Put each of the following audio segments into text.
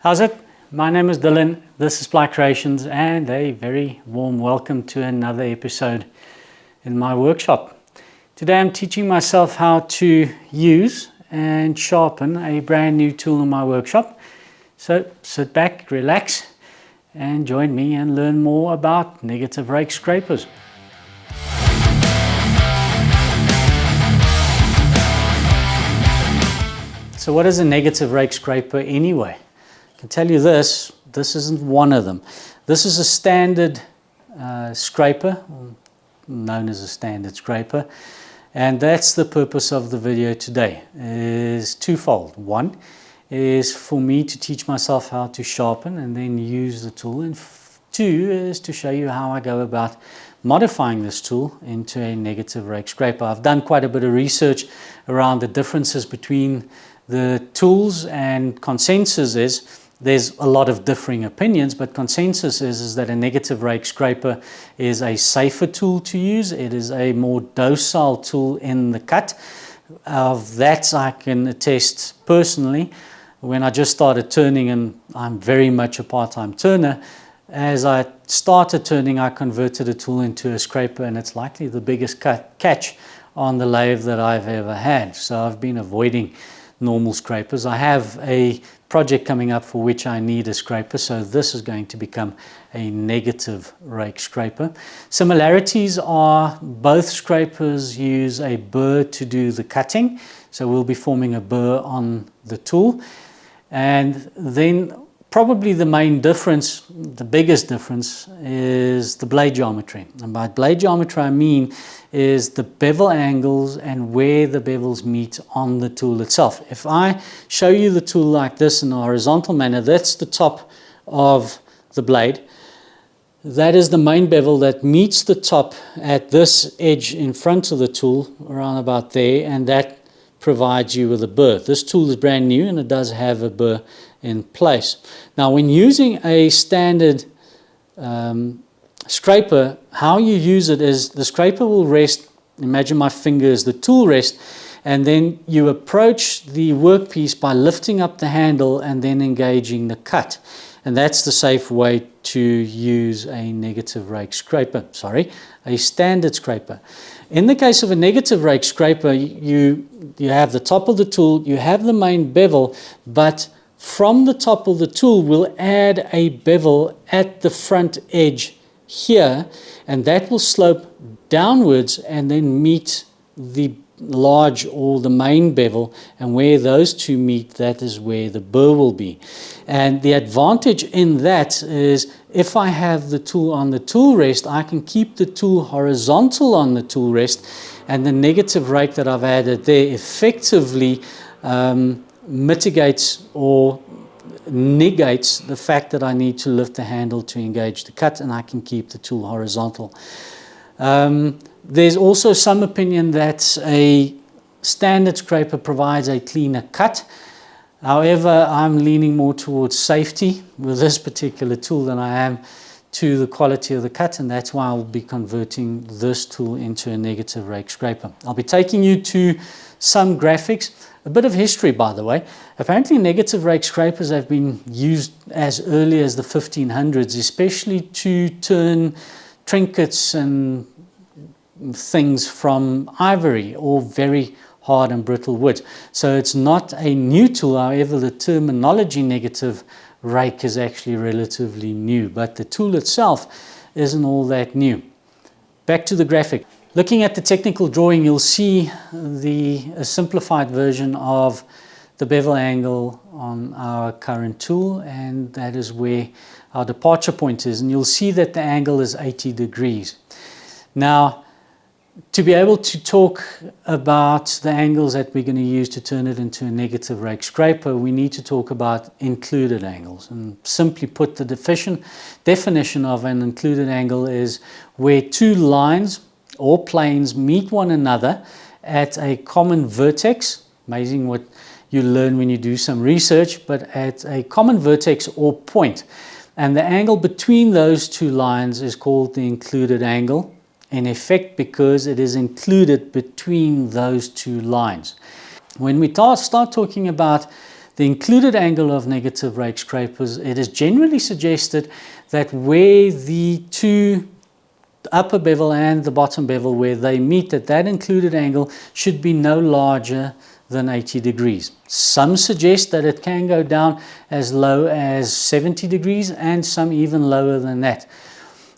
How's it? My name is Dylan, this is PlyCreations, and a very warm welcome to another episode in my workshop. Today I'm teaching myself how to use and sharpen a brand new tool in my workshop. So sit back, relax, and join me and learn more about negative rake scrapers. So what is a negative rake scraper anyway? I can tell you this isn't one of them. This is a standard scraper, known as a standard scraper, and that's the purpose of the video today, is twofold. One is for me to teach myself how to sharpen and then use the tool, and two is to show you how I go about modifying this tool into a negative rake scraper. I've done quite a bit of research around the differences between the tools, and consensus is there's a lot of differing opinions, but consensus is that a negative rake scraper is a safer tool to use. It is a more docile tool in the cut. Of that I can attest personally. When I just started turning, and I'm very much a part-time turner, as I started turning I converted a tool into a scraper, and it's likely the biggest catch on the lathe that I've ever had. So I've been avoiding normal scrapers. I have a project coming up for which I need a scraper, so this is going to become a negative rake scraper. Similarities are both scrapers use a burr to do the cutting, so we'll be forming a burr on the tool. And then probably the main difference, the biggest difference, is the blade geometry. And by blade geometry I mean is the bevel angles and where the bevels meet on the tool itself. If I show you the tool like this in a horizontal manner, that's the top of the blade. That is the main bevel that meets the top at this edge in front of the tool, around about there, and that provides you with a burr. This tool is brand new and it does have a burr in place. Now when using a standard scraper, how you use it is the scraper will rest, imagine my finger is the tool rest, and then you approach the workpiece by lifting up the handle and then engaging the cut. And that's the safe way to use a negative rake scraper, a standard scraper. In the case of a negative rake scraper, you have the top of the tool, you have the main bevel, but from the top of the tool we'll add a bevel at the front edge here, and that will slope downwards and then meet the large or the main bevel, and where those two meet, that is where the burr will be. And the advantage in that is if I have the tool on the tool rest, I can keep the tool horizontal on the tool rest, and the negative rake that I've added there effectively mitigates or negates the fact that I need to lift the handle to engage the cut, and I can keep the tool horizontal. There's also some opinion that a standard scraper provides a cleaner cut. However, I'm leaning more towards safety with this particular tool than I am to the quality of the cut, and that's why I'll be converting this tool into a negative rake scraper. I'll be taking you to some graphics. A bit of history, by the way. Apparently negative rake scrapers have been used as early as the 1500s, especially to turn trinkets and things from ivory or very hard and brittle wood. So it's not a new tool. However, the terminology negative rake is actually relatively new, but the tool itself isn't all that new. Back to the graphic. Looking at the technical drawing, you'll see a simplified version of the bevel angle on our current tool, and that is where our departure point is, and you'll see that the angle is 80 degrees. Now, to be able to talk about the angles that we're going to use to turn it into a negative rake scraper, we need to talk about included angles. And simply put, the definition of an included angle is where two lines or planes meet one another at a common vertex. Amazing what you learn when you do some research, but at a common vertex or point. And the angle between those two lines is called the included angle, in effect because it is included between those two lines. When we start talking about the included angle of negative rake scrapers, it is generally suggested that where the two upper bevel and the bottom bevel, where they meet, that included angle should be no larger than 80 degrees. Some suggest that it can go down as low as 70 degrees and some even lower than that.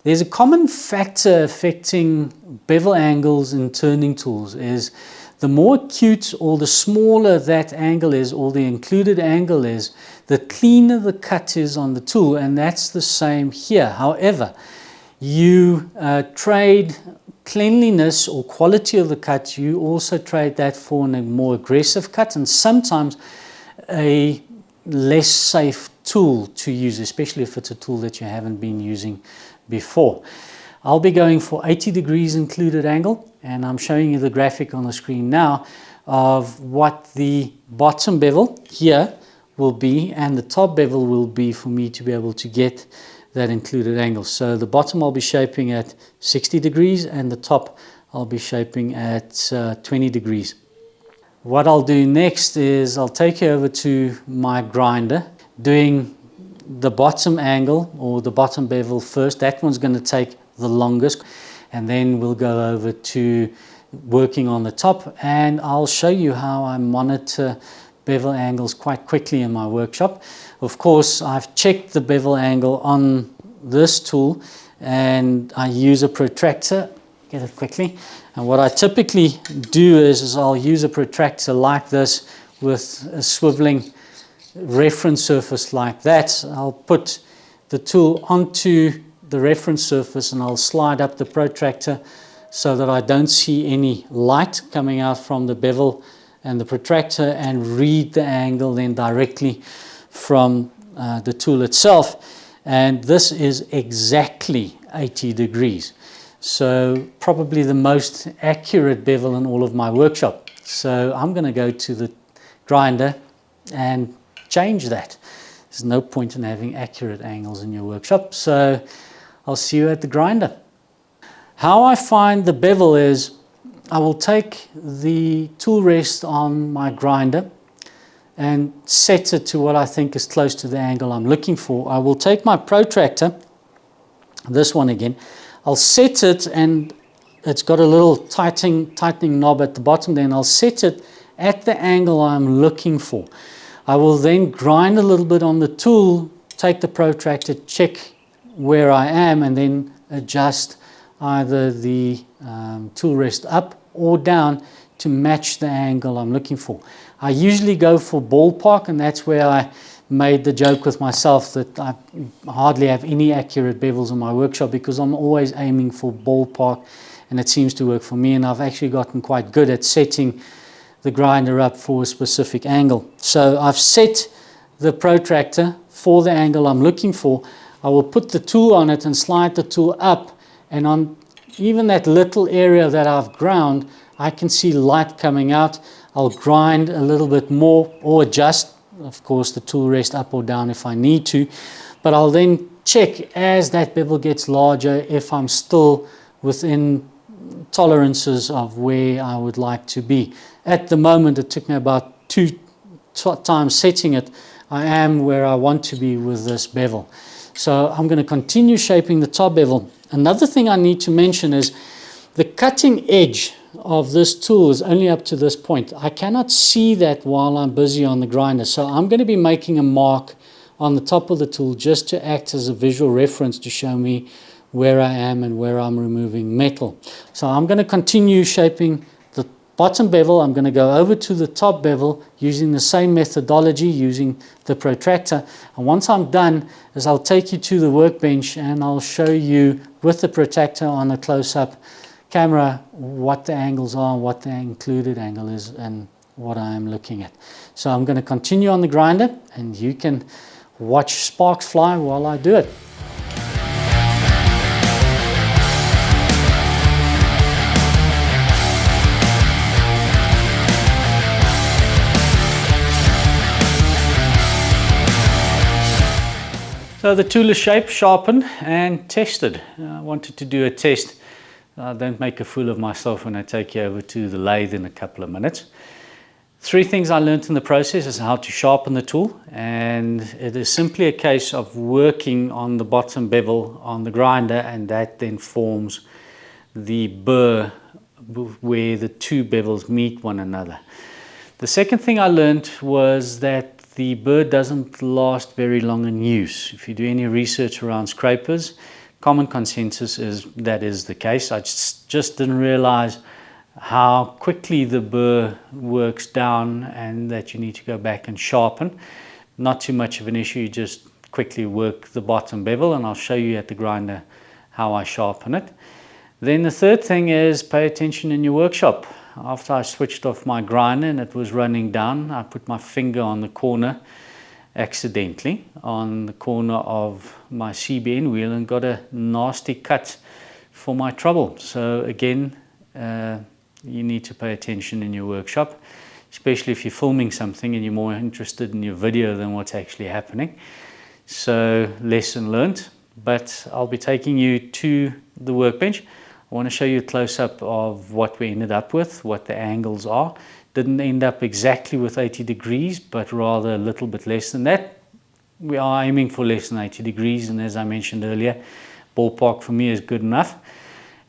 There's a common factor affecting bevel angles in turning tools is the more acute or the smaller that angle is, or the included angle is, the cleaner the cut is on the tool, and that's the same here. However, you trade cleanliness or quality of the cut, you also trade that for a more aggressive cut and sometimes a less safe tool to use, especially if it's a tool that you haven't been using before. I'll be going for 80 degrees included angle, and I'm showing you the graphic on the screen now of what the bottom bevel here will be and the top bevel will be for me to be able to get that included angle. So the bottom I'll be shaping at 60 degrees and the top I'll be shaping at 20 degrees. What I'll do next is I'll take you over to my grinder, doing the bottom angle or the bottom bevel first. That one's going to take the longest, and then we'll go over to working on the top, and I'll show you how I monitor bevel angles quite quickly in my workshop. Of course, I've checked the bevel angle on this tool and I use a protractor. Get it quickly. And what I typically do is I'll use a protractor like this with a swiveling reference surface like that. I'll put the tool onto the reference surface and I'll slide up the protractor so that I don't see any light coming out from the bevel and the protractor, and read the angle then directly from the tool itself. And this is exactly 80 degrees. So probably the most accurate bevel in all of my workshop. So I'm going to go to the grinder and change that. There's no point in having accurate angles in your workshop. So I'll see you at the grinder. How I find the bevel is I will take the tool rest on my grinder and set it to what I think is close to the angle I'm looking for. I will take my protractor, this one again, I'll set it, and it's got a little tightening knob at the bottom there, and I'll set it at the angle I'm looking for. I will then grind a little bit on the tool, take the protractor, check where I am, and then adjust either the tool rest up or down to match the angle I'm looking for. I usually go for ballpark, and that's where I made the joke with myself that I hardly have any accurate bevels in my workshop because I'm always aiming for ballpark, and it seems to work for me, and I've actually gotten quite good at setting the grinder up for a specific angle. So I've set the protractor for the angle I'm looking for. I will put the tool on it and slide the tool up, and on even that little area that I've ground, I can see light coming out. I'll grind a little bit more or adjust, of course, the tool rest up or down if I need to, but I'll then check as that bevel gets larger if I'm still within tolerances of where I would like to be. At the moment, it took me about 2 times setting it. I am where I want to be with this bevel. So I'm going to continue shaping the top bevel. Another thing I need to mention is the cutting edge of this tool is only up to this point. I cannot see that while I'm busy on the grinder. So I'm going to be making a mark on the top of the tool just to act as a visual reference to show me where I am and where I'm removing metal. So I'm going to continue shaping the bottom bevel. I'm going to go over to the top bevel using the same methodology, using the protractor. And once I'm done, I'll take you to the workbench and I'll show you with the protractor on a close-up camera what the angles are, what the included angle is, and what I am looking at. So I'm going to continue on the grinder, and you can watch sparks fly while I do it. So the tool is shaped, sharpened and tested. I wanted to do a test. Don't make a fool of myself when I take you over to the lathe in a couple of minutes. Three things I learned in the process is how to sharpen the tool, and it is simply a case of working on the bottom bevel on the grinder, and that then forms the burr where the two bevels meet one another. The second thing I learned was that the burr doesn't last very long in use. If you do any research around scrapers, common consensus is that is the case. I just didn't realize how quickly the burr works down, and that you need to go back and sharpen. Not too much of an issue, you just quickly work the bottom bevel, and I'll show you at the grinder how I sharpen it. Then the third thing is pay attention in your workshop. After I switched off my grinder and it was running down, I put my finger on the corner accidentally on the corner of my CBN wheel and got a nasty cut for my trouble. So again, you need to pay attention in your workshop, especially if you're filming something and you're more interested in your video than what's actually happening. So lesson learned, but I'll be taking you to the workbench. I want to show you a close-up of what we ended up with, what the angles are. Didn't end up exactly with 80 degrees, but rather a little bit less than that. We are aiming for less than 80 degrees, and as I mentioned earlier, ballpark for me is good enough.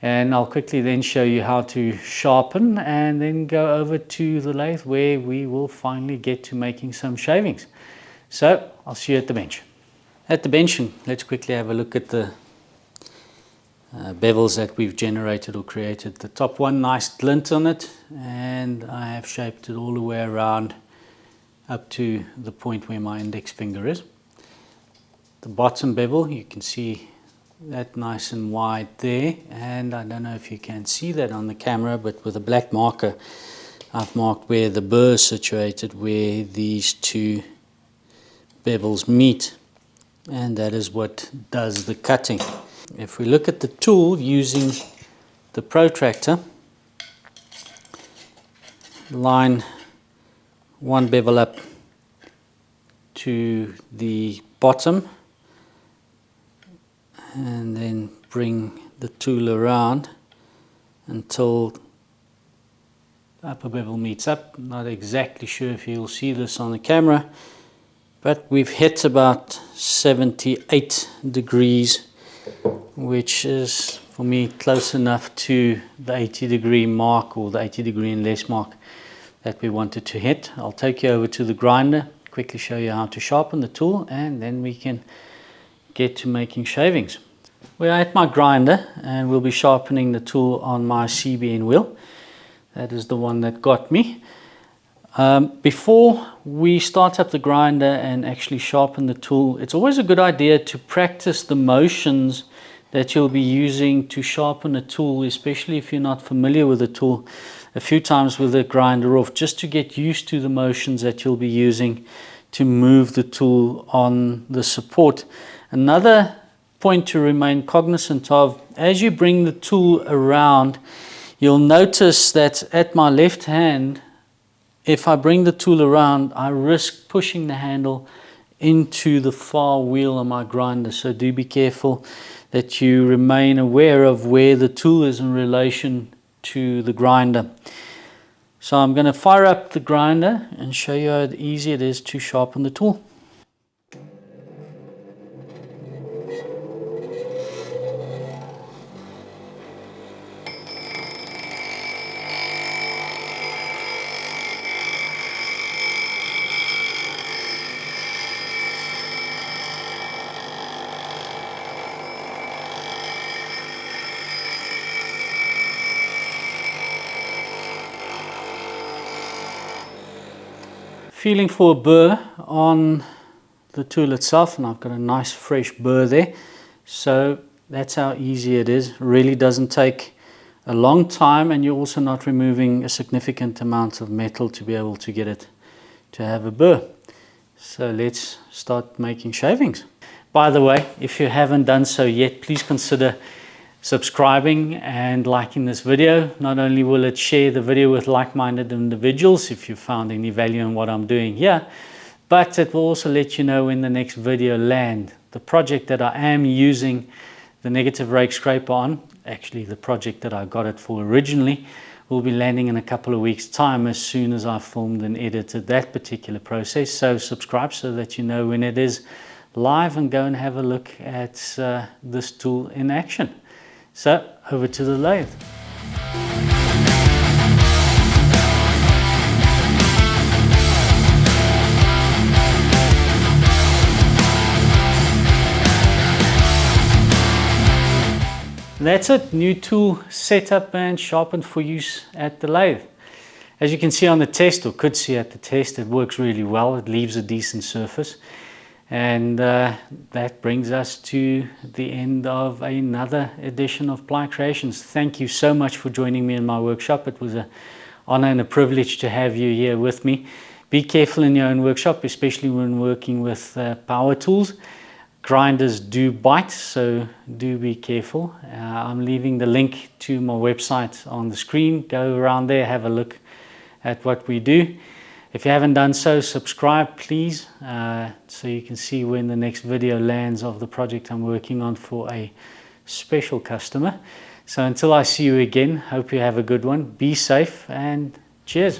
And I'll quickly then show you how to sharpen and then go over to the lathe where we will finally get to making some shavings. So I'll see you at the bench. At the bench, and let's quickly have a look at the bevels that we've generated or created. The top one, nice glint on it, and I have shaped it all the way around up to the point where my index finger is. The bottom bevel, you can see that nice and wide there, and I don't know if you can see that on the camera, but with a black marker I've marked where the burr is situated, where these two bevels meet, and that is what does the cutting. If we look at the tool using the Protractor, line one bevel up to the bottom and then bring the tool around until the upper bevel meets up. Not exactly sure if you'll see this on the camera, but we've hit about 78 degrees, which is for me close enough to the 80 degree mark, or the 80 degree and less mark that we wanted to hit. I'll take you over to the grinder, quickly show you how to sharpen the tool, and then we can get to making shavings. We're at my grinder and we'll be sharpening the tool on my CBN wheel. That is the one that got me. Before we start up the grinder and actually sharpen the tool, it's always a good idea to practice the motions that you'll be using to sharpen a tool, especially if you're not familiar with the tool, a few times with the grinder off, just to get used to the motions that you'll be using to move the tool on the support. Another point to remain cognizant of, as you bring the tool around, you'll notice that at my left hand, if I bring the tool around, I risk pushing the handle into the far wheel of my grinder. So do be careful that you remain aware of where the tool is in relation to the grinder. So I'm going to fire up the grinder and show you how easy it is to sharpen the tool. Feeling for a burr on the tool itself, and I've got a nice fresh burr there. So that's how easy it is. It really doesn't take a long time, and you're also not removing a significant amount of metal to be able to get it to have a burr. So let's start making shavings. By the way, if you haven't done so yet, please consider subscribing and liking this video. Not only will it share the video with like-minded individuals if you found any value in what I'm doing here, but it will also let you know when the next video lands. The project that I am using the Negative Rake scraper on, actually the project that I got it for originally, will be landing in a couple of weeks' time as soon as I've filmed and edited that particular process. So subscribe so that you know when it is live, and go and have a look at this tool in action. So over to the lathe. That's it, new tool set up and sharpened for use at the lathe. As you can see on the test, or could see at the test, it works really well. It leaves a decent surface. And that brings us to the end of another edition of PlyCreations. Thank you so much for joining me in my workshop. It was an honor and a privilege to have you here with me. Be careful in your own workshop, especially when working with power tools. Grinders do bite, so do be careful. I'm leaving the link to my website on the screen. Go around there, have a look at what we do. If you haven't done so, subscribe please, so you can see when the next video lands of the project I'm working on for a special customer. So until I see you again, hope you have a good one. Be safe and cheers.